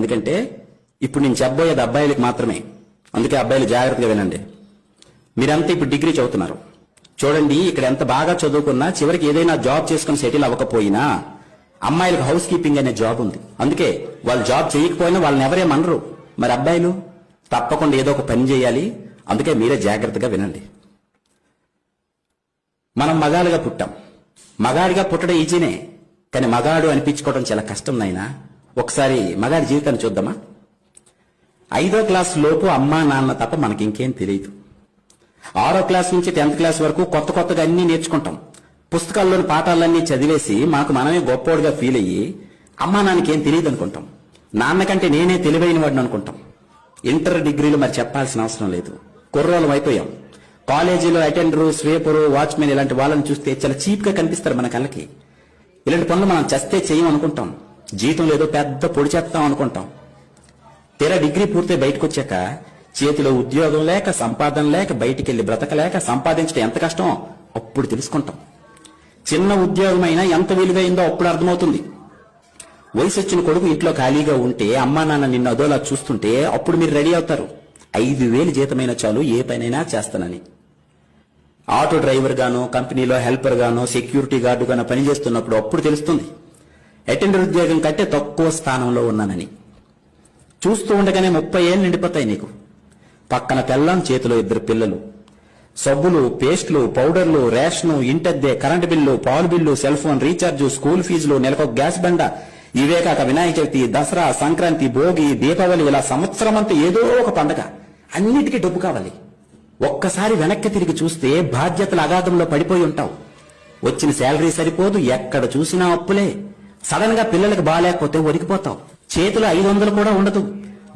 ఎందుకంటే ఇప్పుడు నేను చెప్పబోయేది అబ్బాయిలకు మాత్రమే. అందుకే అబ్బాయిలు జాగ్రత్తగా వినండి. మీరంతా ఇప్పుడు డిగ్రీ చదువుతున్నారు. చూడండి, ఇక్కడ ఎంత బాగా చదువుకున్నా చివరికి ఏదైనా జాబ్ చేసుకుని సెటిల్ అవ్వకపోయినా అమ్మాయిలకు హౌస్ కీపింగ్ అనే జాబ్ ఉంది. అందుకే వాళ్ళు జాబ్ చేయకపోయినా వాళ్ళని ఎవరేమనరు. మరి అబ్బాయిలు తప్పకుండా ఏదో ఒక పని చేయాలి. అందుకే మీరే జాగ్రత్తగా వినండి. మనం మగాలుగా పుట్టాం. మగాడిగా పుట్టడం ఈజీనే, కానీ మగాడు అనిపించుకోవడం చాలా కష్టం నాయనా. ఒకసారి మగాడి జీవితాన్ని చూద్దామా? 5వ క్లాస్ లోపు అమ్మా నాన్న తప్ప మనకి ఇంకేం తెలియదు. 6వ క్లాస్ నుంచి 10th క్లాస్ వరకు కొత్తగా అన్ని నేర్చుకుంటాం. పుస్తకాల్లోని పాఠాలన్నీ చదివేసి మాకు మనమే గొప్పోడుగా ఫీల్ అయ్యి అమ్మా నాన్నకేం తెలియదు అనుకుంటాం. నాన్నకంటే నేనే తెలివైన వాడిని అనుకుంటాం. ఇంటర్ డిగ్రీలు మరి చెప్పాల్సిన అవసరం లేదు. కుర్రోళ్ళం అయిపోయాం. కాలేజీలో అటెండరు, స్వీపరు, వాచ్మెన్ ఇలాంటి వాళ్ళని చూస్తే చాలా చీప్ గా కనిపిస్తారు మన కళ్ళకి. ఇలాంటి పనులు మనం చస్తే చేయం అనుకుంటాం. జీతం లేదో పెద్ద పొడి చేస్తాం అనుకుంటాం. తీరా డిగ్రీ పూర్తి బయటకు వచ్చాక చేతిలో ఉద్యోగం లేక, సంపాదన లేక, బయటికి వెళ్లి బ్రతకలేక సంపాదించడం ఎంత కష్టమో అప్పుడు తెలుసుకుంటాం. చిన్న ఉద్యోగమైనా ఎంత విలువైందో అప్పుడు అర్థమవుతుంది. వయసు వచ్చిన కొడుకు ఇంట్లో ఖాళీగా ఉంటే అమ్మా నాన్న నిన్ను అదోలా చూస్తుంటే అప్పుడు మీరు రెడీ అవుతారు. 5,000 జీతమైన చాలు ఏ పనైనా చేస్తానని. ఆటో డ్రైవర్ గానో, కంపెనీలో హెల్పర్ గానో, సెక్యూరిటీ గార్డు గానో పనిచేస్తున్నప్పుడు అప్పుడు తెలుస్తుంది అటెండర్ ఉద్యోగం కంటే తక్కువ స్థానంలో ఉన్నానని. చూస్తూ ఉండగానే 30 ఏళ్ళు నిండిపోతాయి నీకు. పక్కన పెళ్ళాం, చేతిలో 2 పిల్లలు. సబ్బులు, పేస్టులు, పౌడర్లు, రేషను, ఇంటద్దె, కరెంటు బిల్లు, పాలు bill, cell phone recharge, school ఫీజులు, నెలకొక గ్యాస్ బండ, ఇవే కాక వినాయక చవితి, దసరా, సంక్రాంతి, భోగి, దీపావళి, ఇలా సంవత్సరం అంతా ఏదో ఒక పండగ. అన్నిటికీ డబ్బు కావాలి. ఒక్కసారి వెనక్కి తిరిగి చూస్తే బాధ్యతల అగాధంలో పడిపోయి ఉంటావు. వచ్చిన శాలరీ సరిపోదు, ఎక్కడ చూసినా అప్పులే. సడన్ గా పిల్లలకు బాగాలేకపోతే ఒరికిపోతావు. చేతిలో 500 కూడా ఉండదు.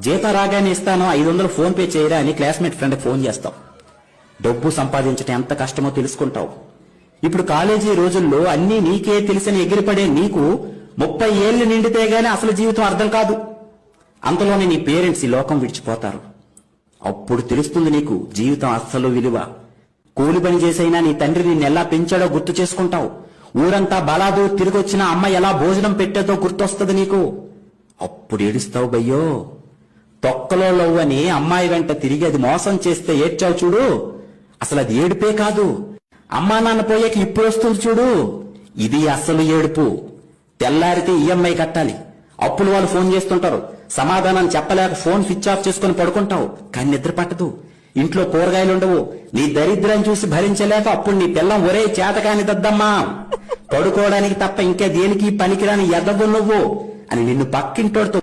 జీతం రాగానే ఇస్తాను, 500 ఫోన్ పే చేయరా అని క్లాస్మేట్ ఫ్రెండ్కి ఫోన్ చేస్తావు. డబ్బు సంపాదించడం ఎంత కష్టమో తెలుసుకుంటావు. ఇప్పుడు కాలేజీ రోజుల్లో అన్నీ నీకే తెలిసిన ఎగిరిపడే నీకు 30 ఏళ్లు నిండితే గానీ అసలు జీవితం అర్థం కాదు. అంతలోనే నీ పేరెంట్స్ ఈ లోకం విడిచిపోతారు. అప్పుడు తెలుస్తుంది నీకు జీవితం అస్సలు విలువ. కూలి పని చేసైనా నీ తండ్రి నిన్ను ఎలా పెంచాడో గుర్తు చేసుకుంటావు. ఊరంతా బలాదు తిరిగొచ్చిన అమ్మ ఎలా భోజనం పెట్టేదో గుర్తొస్తుంది నీకు. అప్పుడు ఏడుస్తావు బయ్యో. తొక్కలో లవ్వని అమ్మాయి వెంట తిరిగి అది మోసం చేస్తే ఏడ్చావు చూడు, అసలు అది ఏడుపే కాదు. అమ్మా నాన్న పోయాక ఇప్పుడు వస్తుంది చూడు, ఇది అసలు ఏడుపు. తెల్లారితే ఈఎంఐ కట్టాలి, అప్పులు వాళ్ళు ఫోన్ చేస్తుంటారు, సమాధానం చెప్పలేక ఫోన్ స్విచ్ ఆఫ్ చేసుకుని పడుకుంటావు. కానీ నిద్ర పట్టదు. ఇంట్లో కూరగాయలుండవు. నీ దరిద్రం చూసి భరించలేక అప్పుడు నీ పిల్లం ఒరే చేతకాని దద్దమ్మా, పడుకోవడానికి తప్ప ఇంకా దేనికి పనికిరాని ఎదవు నువ్వు అని నిన్ను పక్కింటోడితో